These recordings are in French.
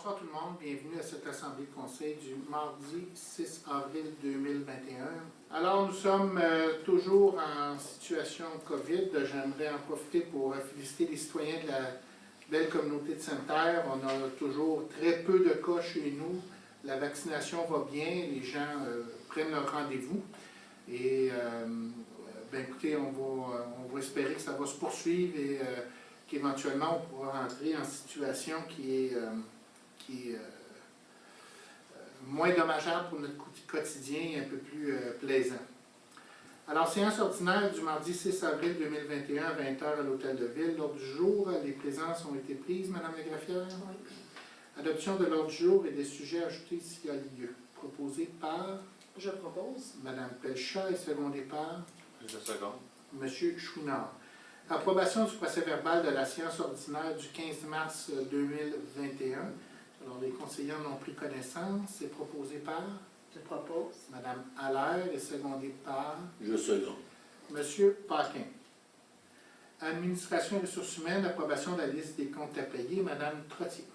Bonsoir tout le monde, bienvenue à cette assemblée de conseil du mardi 6 avril 2021. Alors nous sommes toujours en situation COVID. J'aimerais en profiter pour féliciter les citoyens de la belle communauté de Sainte-Terre. On a toujours très peu de cas chez nous. La vaccination va bien, les gens prennent leur rendez-vous. Et écoutez, on va espérer que ça va se poursuivre et qu'éventuellement on pourra entrer en situation qui est moins dommageable pour notre quotidien et un peu plus plaisant. Alors, séance ordinaire du mardi 6 avril 2021 à 20h à l'Hôtel de Ville. L'ordre du jour, les présences ont été prises, Mme la greffière. Oui. Adoption de l'ordre du jour et des sujets ajoutés s'il y a lieu. Proposé par... Je propose. Mme Pelchat et secondé par... Je seconde. M. Chouinard. Approbation du procès-verbal de la séance ordinaire du 15 mars 2021. Alors, les conseillers en ont pris connaissance. C'est proposé par... Je propose. Mme Allaire et secondé par... Je seconde. M. Paquin. Administration et ressources humaines, approbation de la liste des comptes à payer. Mme Trottier.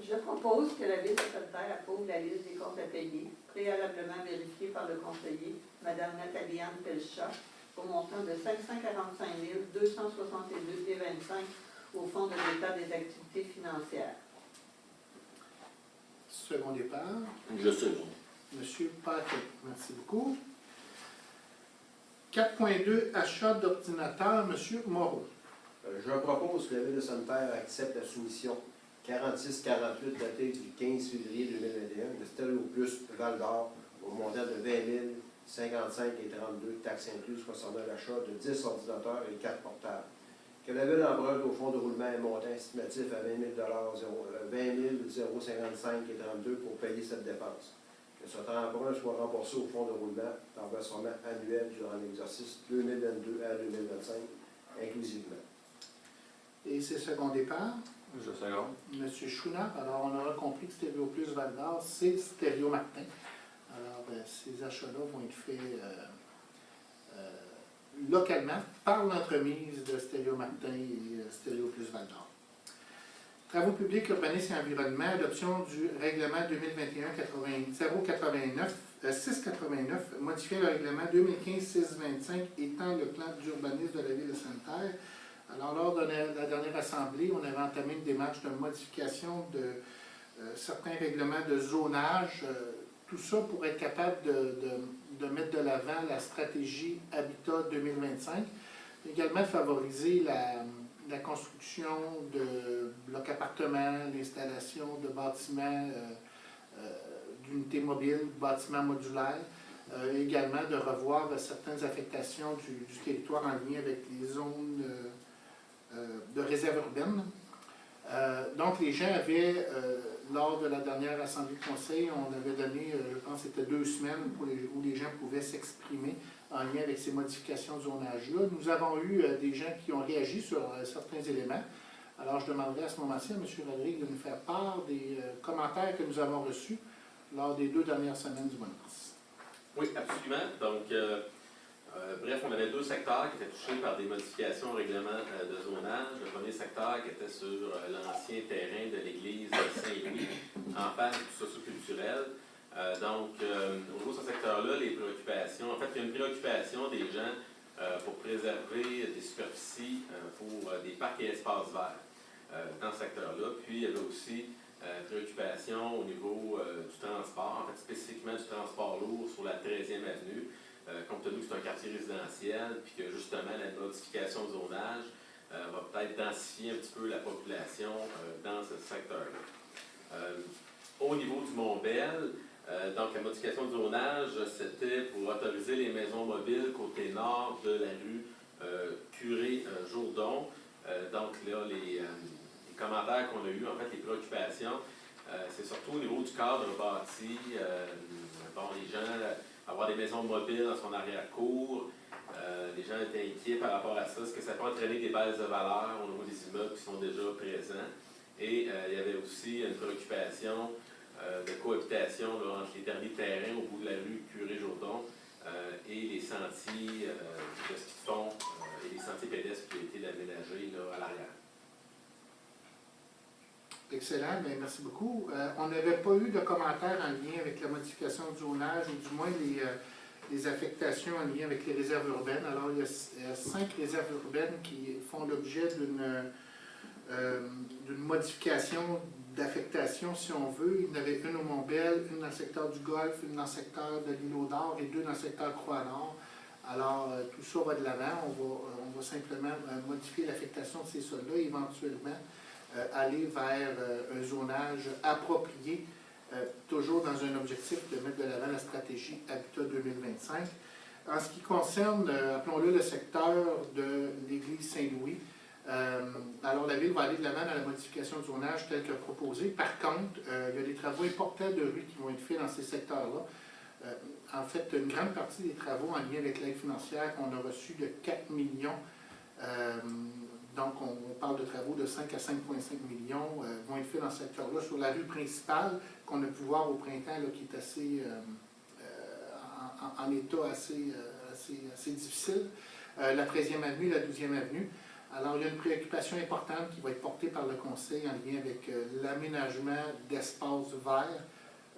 Je propose que la Ville de Sainte-Terre approuve la liste des comptes à payer, préalablement vérifiée par le conseiller, Mme Nathalie-Anne Pelchat, au montant de 545 262,25 au Fonds de l'État des activités financières. Secondé par... Je seconde. M. Paquin. Merci beaucoup. 4.2, achat d'ordinateur, M. Moreau. Je propose que la Ville de Sainte-Terre accepte la soumission 4648 datée du 15 février 2021 de Stéréo Plus Val d'Or au montant de 20 055,32 taxes incluses concernant l'achat de 10 ordinateurs et 4 portables. Que la Ville emprunte au fonds de roulement un montant estimatif à 20 055,32 pour payer cette dépense. Que cet emprunt soit remboursé au fonds de roulement par versement annuel durant l'exercice 2022 à 2025 inclusivement. Et c'est secondé par... Je seconde. M. Chouinard. Alors, on aura compris que Stéréo Plus Val d'Or, c'est Stéréo Martin. Alors, ces achats-là vont être faits localement par l'entremise de Stéréo Martin et Stéréo Plus Val d'Or. Travaux publics, urbanisme et environnement, adoption du règlement 2021-689, modifier le règlement 2015-625 étant le plan d'urbanisme de la Ville de Sainte-Terre. Alors, lors de la dernière assemblée, on avait entamé une démarche de modification de certains règlements de zonage. Tout ça pour être capable de mettre de l'avant la stratégie Habitat 2025. Également favoriser la construction de blocs appartements, l'installation de bâtiments, d'unités mobiles, bâtiments modulaires. Également de revoir certaines affectations du territoire en lien avec les zones de réserve urbaine. Donc, les gens avaient, lors de la dernière assemblée de conseil, on avait donné, je pense que c'était 2 semaines où les gens pouvaient s'exprimer en lien avec ces modifications de zonage-là. Nous avons eu des gens qui ont réagi sur certains éléments. Alors, je demanderai à ce moment-ci à M. Rodrigue de nous faire part des commentaires que nous avons reçus lors des 2 dernières semaines du mois de mars. Oui, absolument. Donc, bref, on avait 2 secteurs qui étaient touchés par des modifications au règlement de zonage. Le premier secteur qui était sur l'ancien terrain de l'église Saint-Louis, en face du socioculturel. Donc, au niveau de ce secteur-là, les préoccupations, en fait, il y a une préoccupation des gens pour préserver des superficies pour des parcs et espaces verts dans ce secteur-là. Puis, il y avait aussi préoccupation au niveau du transport, en fait, spécifiquement du transport lourd sur la 13e avenue. Compte tenu que c'est un quartier résidentiel, puis que justement la modification de zonage va peut-être densifier un petit peu la population dans ce secteur-là. Au niveau du Mont-Bel, donc la modification de zonage, c'était pour autoriser les maisons mobiles côté nord de la rue Curé-Jourdon. Donc là, les commentaires qu'on a eus, en fait, les préoccupations, c'est surtout au niveau du cadre bâti. Bon, les gens... avoir des maisons mobiles dans son arrière-cour. Les gens étaient inquiets par rapport à ça. Est-ce que ça peut entraîner des baisses de valeur au niveau des immeubles qui sont déjà présents? Et il y avait aussi une préoccupation de cohabitation entre les derniers terrains au bout de la rue Curé-Jourdon et les sentiers de ski de fond et les sentiers pédestres qui ont été aménagés là, à l'arrière. Excellent, bien, merci beaucoup. On n'avait pas eu de commentaires en lien avec la modification du zonage, ou du moins les affectations en lien avec les réserves urbaines. Alors, il y a 5 réserves urbaines qui font l'objet d'une modification d'affectation, si on veut. Il y en avait une au Mont-Bel, une dans le secteur du Golfe, une dans le secteur de l'îlot d'Or et 2 dans le secteur Croix-Nord. Alors, tout ça va de l'avant. On va simplement modifier l'affectation de ces sols-là, éventuellement aller vers un zonage approprié, toujours dans un objectif de mettre de l'avant la stratégie Habitat 2025. En ce qui concerne, appelons-le le secteur de l'église Saint-Louis, alors la Ville va aller de l'avant dans la modification du zonage tel que proposé. Par contre, il y a des travaux importants de rue qui vont être faits dans ces secteurs-là. En fait, une grande partie des travaux en lien avec l'aide financière qu'on a reçue de 4 millions, donc on parle de travaux de 5 à 5,5 millions, vont être faits dans ce secteur-là, sur la rue principale qu'on a pu voir au printemps, là, qui est assez en état assez difficile. La 13e avenue, la 12e avenue. Alors, il y a une préoccupation importante qui va être portée par le Conseil en lien avec l'aménagement d'espaces verts.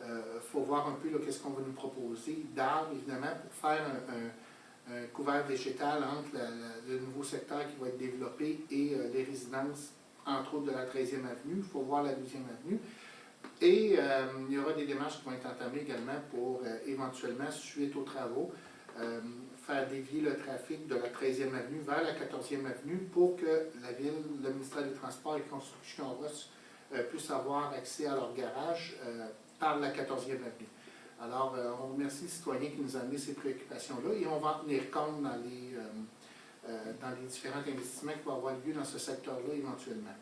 Il faut voir un peu qu'est-ce qu'on va nous proposer d'arbres, évidemment, pour faire un couvert végétal entre le nouveau secteur qui va être développé et les résidences, entre autres de la 13e avenue. Il faut voir la 12e avenue. Et il y aura des démarches qui vont être entamées également pour éventuellement, suite aux travaux, faire dévier le trafic de la 13e avenue vers la 14e avenue pour que la Ville, le ministère des Transports et Construction Ross puissent avoir accès à leur garage par la 14e avenue. Alors, on remercie les citoyens qui nous ont amené ces préoccupations-là et on va en tenir compte dans les différents investissements qui vont avoir lieu dans ce secteur-là éventuellement.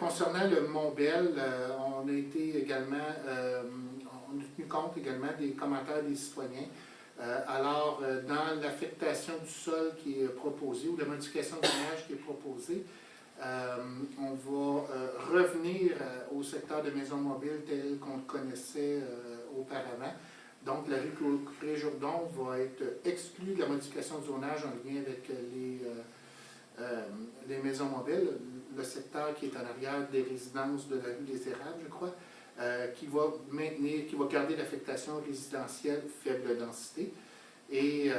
Concernant le Mont-Bel, on a été également, on a tenu compte également des commentaires des citoyens. Alors, dans l'affectation du sol qui est proposée ou la modification du zonage qui est proposée, on va revenir au secteur de maisons mobiles tel qu'on le connaissait auparavant. Donc, la rue Curé-Jourdon va être exclue de la modification du zonage en lien avec les maisons mobiles, le secteur qui est en arrière des résidences de la rue des Érables, je crois, qui va garder l'affectation résidentielle faible densité. Et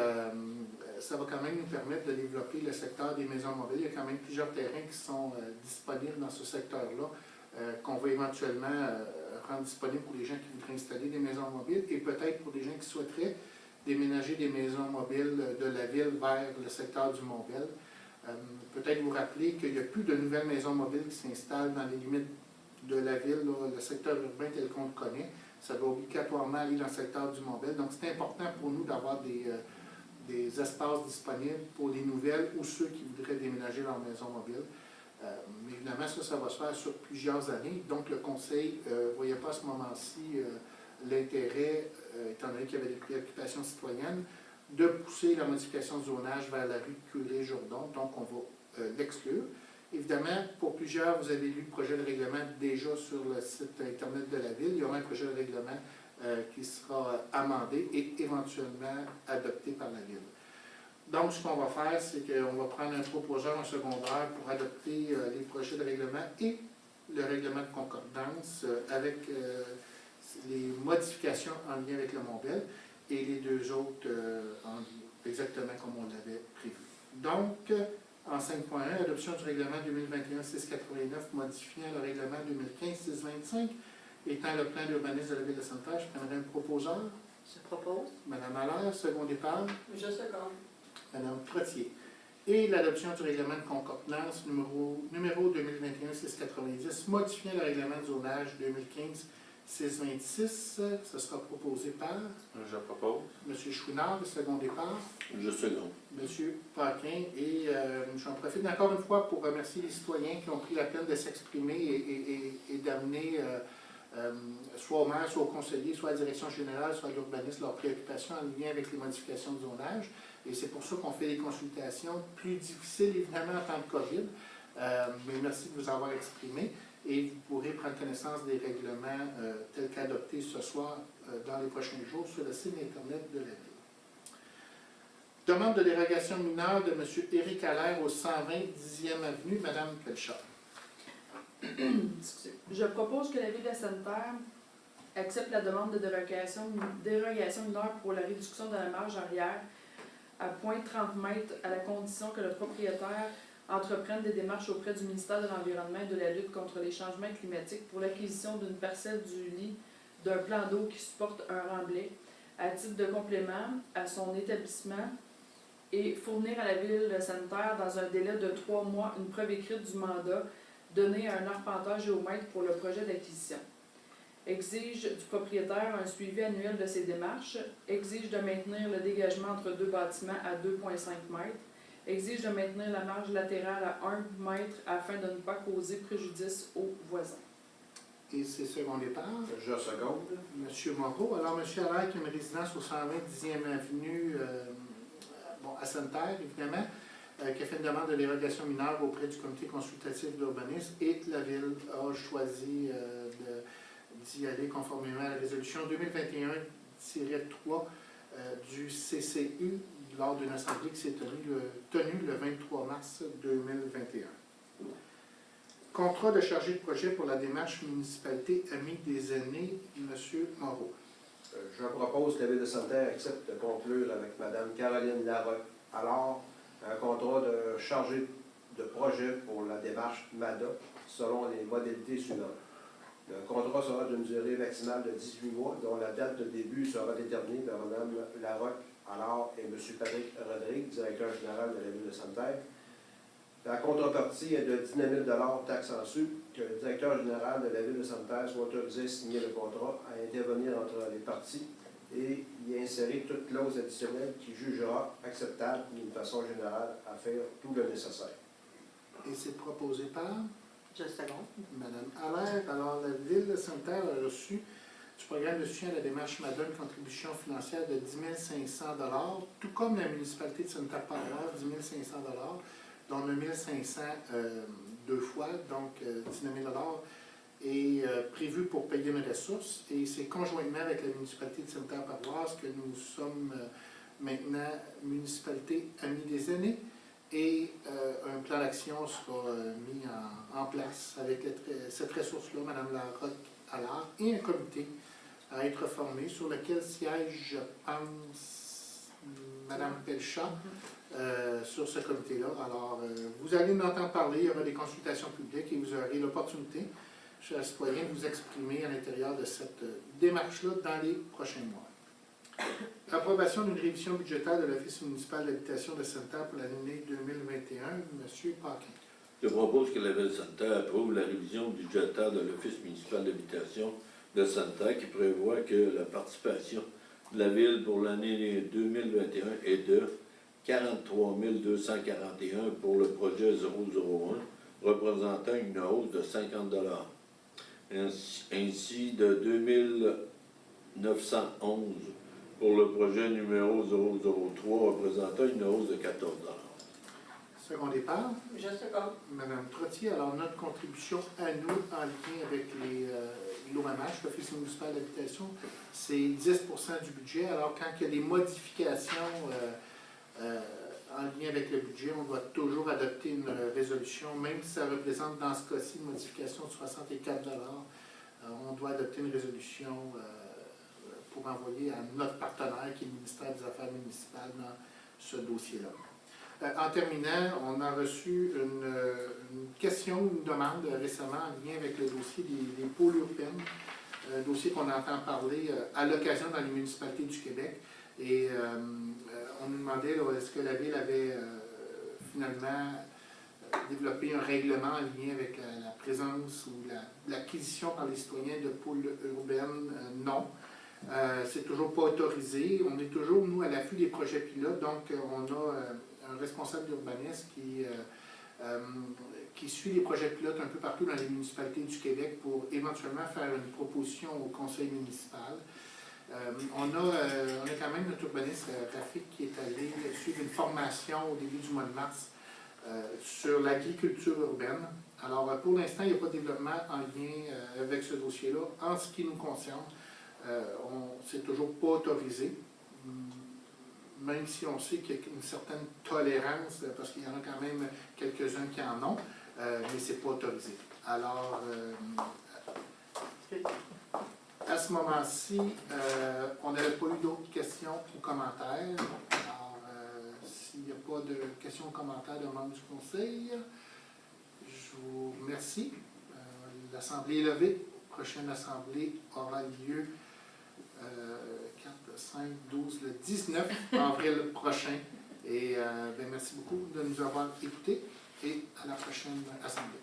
ça va quand même nous permettre de développer le secteur des maisons mobiles. Il y a quand même plusieurs terrains qui sont disponibles dans ce secteur-là, qu'on va éventuellement rendre disponibles pour les gens qui voudraient installer des maisons mobiles et peut-être pour des gens qui souhaiteraient déménager des maisons mobiles de la ville vers le secteur du Mont-Bel. Peut-être vous rappeler qu'il n'y a plus de nouvelles maisons mobiles qui s'installent dans les limites de la ville, là, le secteur urbain tel qu'on le connaît. Ça doit obligatoirement aller dans le secteur du Mont-Bel. Donc, c'est important pour nous d'avoir des espaces disponibles pour les nouvelles ou ceux qui voudraient déménager leur maison mobile. Mais évidemment, ça va se faire sur plusieurs années. Donc, le Conseil ne voyait pas à ce moment-ci l'intérêt, étant donné qu'il y avait des préoccupations citoyennes, de pousser la modification de zonage vers la rue Curé-Jourdon. Donc, on va l'exclure. Évidemment, pour plusieurs, vous avez lu le projet de règlement déjà sur le site Internet de la Ville. Il y aura un projet de règlement qui sera amendé et éventuellement adopté par la Ville. Donc, ce qu'on va faire, c'est qu'on va prendre un proposeur en secondaire pour adopter les projets de règlement et le règlement de concordance avec les modifications en lien avec le Mont-Bel et les deux autres exactement comme on l'avait prévu. Donc, en 5.1, adoption du règlement 2021-689 modifiant le règlement 2015-625 étant le plan d'urbanisme de la Ville de Sainte-Anne. Je prendrai un proposeur. Je propose. Madame Allaire, second départ. Je seconde. Madame Trottier. Et l'adoption du règlement de concordance numéro 2021-690 modifiant le règlement de zonage 2015-626. Ce sera proposé par Je propose. M. Chouinard, second départ. Je seconde. M. Paquin. Et j'en profite encore une fois pour remercier les citoyens qui ont pris la peine de s'exprimer et d'amener soit au maire, soit au conseiller, soit à la direction générale, soit à l'urbanisme, leurs préoccupations en lien avec les modifications de zonage. Et c'est pour ça qu'on fait des consultations plus difficiles, évidemment, en temps de COVID. Mais merci de vous avoir exprimé. Et vous pourrez prendre connaissance des règlements tels qu'adoptés ce soir dans les prochains jours sur le site Internet de la Ville. Demande de dérogation mineure de M. Éric Allaire au 120 10e avenue, Mme Pelchat. Excusez. Je propose que la Ville de Sainte-Terre accepte la demande de dérogation mineure pour la réduction de la marge arrière à 0,30 mètres à la condition que le propriétaire entreprenne des démarches auprès du ministère de l'Environnement et de la lutte contre les changements climatiques pour l'acquisition d'une parcelle du lit d'un plan d'eau qui supporte un remblai à titre de complément à son établissement et fournir à la Ville de Sainte-Terre dans un délai de 3 mois une preuve écrite du mandat donné à un arpenteur géomètre pour le projet d'acquisition. Exige du propriétaire un suivi annuel de ses démarches, exige de maintenir le dégagement entre deux bâtiments à 2,5 mètres, exige de maintenir la marge latérale à 1 mètre afin de ne pas causer préjudice aux voisins. Et c'est secondé par Je seconde. M. Moreau. Alors, M. Allaire, qui a une résidence au 120 10e avenue, à Sainte-Terre, évidemment, qui a fait une demande de dérogation mineure auprès du comité consultatif d'urbanisme et la Ville a choisi d'y aller conformément à la résolution 2021-3 du CCU lors d'une assemblée qui s'est tenue le 23 mars 2021. Contrat de chargé de projet pour la démarche municipalité Amis des aînés, M. Moreau. Je propose que la Ville de Sainte-Terre accepte de conclure avec Mme Caroline Larocque alors un contrat de chargé de projet pour la démarche MADA selon les modalités suivantes. Le contrat sera d'une durée maximale de 18 mois, dont la date de début sera déterminée par Mme Larocque alors et M. Patrick Rodrigue, directeur général de la Ville de Sainte-Terre. La contrepartie est de 19 000 taxes en su, que le directeur général de la Ville de Sainte-Terre soit autorisé à signer le contrat, à intervenir entre les parties et y insérer toute clause additionnelle qui jugera acceptable d'une façon générale à faire tout le nécessaire. Et c'est proposé par Je seconde. Mme Allaire. Alors, la Ville de Sainte-Terre a reçu du programme de soutien à la démarche MADA une contribution financière de 10 500 $, tout comme la municipalité de Sainte-Terre-Paroisse, 10 500 $, dont 9 500 deux fois, donc 19 000 $, est prévu pour payer une ressource. Et c'est conjointement avec la municipalité de Sainte-Terre-Paroisse que nous sommes maintenant municipalité Amis des aînés. Et un plan d'action sera mis en place avec cette ressource-là, Mme Larocque-Allard, et un comité à être formé sur lequel siège, je pense, Mme Pelchat, sur ce comité-là. Alors, vous allez en entendre parler, il y aura des consultations publiques et vous aurez l'opportunité, chers citoyens, de vous exprimer à l'intérieur de cette démarche-là dans les prochains mois. Approbation d'une révision budgétaire de l'Office municipal d'habitation de Sainte-Terre pour l'année 2021. M. Paquin. Je propose que la Ville de Sainte-Terre approuve la révision budgétaire de l'Office municipal d'habitation de Sainte-Terre qui prévoit que la participation de la Ville pour l'année 2021 est de 43 241 pour le projet 001, représentant une hausse de 50 $. Ainsi de 2 911 pour le projet numéro 003, représentant une hausse de 14 $. Secondé par Je seconde. Mme Trottier. Alors, notre contribution à nous, en lien avec l'OMH, l'Office municipal d'habitation, c'est 10 % du budget. Alors, quand il y a des modifications en lien avec le budget, on doit toujours adopter une résolution, même si ça représente dans ce cas-ci une modification de 64 $. On doit adopter une résolution pour envoyer à notre partenaire, qui est le ministère des Affaires municipales, dans ce dossier-là. En terminant, on a reçu une question, une demande récemment en lien avec le dossier des pôles urbaines, un dossier qu'on entend parler à l'occasion dans les municipalités du Québec. Et on nous demandait est-ce que la Ville avait finalement développé un règlement en lien avec la présence ou l'acquisition par les citoyens de pôles urbaines. Non. C'est toujours pas autorisé. On est toujours, nous, à l'affût des projets pilotes. Donc, on a un responsable d'urbanisme qui suit les projets pilotes un peu partout dans les municipalités du Québec pour éventuellement faire une proposition au conseil municipal. On a quand même notre urbaniste Rafik qui est allé suivre une formation au début du mois de mars sur l'agriculture urbaine. Alors, pour l'instant, il n'y a pas de développement en lien avec ce dossier-là. En ce qui nous concerne, c'est toujours pas autorisé, même si on sait qu'il y a une certaine tolérance, parce qu'il y en a quand même quelques-uns qui en ont, mais c'est pas autorisé. Alors, à ce moment-ci, on n'avait pas eu d'autres questions ou commentaires. Alors, s'il n'y a pas de questions ou commentaires de membres du Conseil, je vous remercie. L'Assemblée est levée. La prochaine Assemblée aura lieu 4, 5, 12, le 19 avril prochain. Et merci beaucoup de nous avoir écoutés et à la prochaine Assemblée.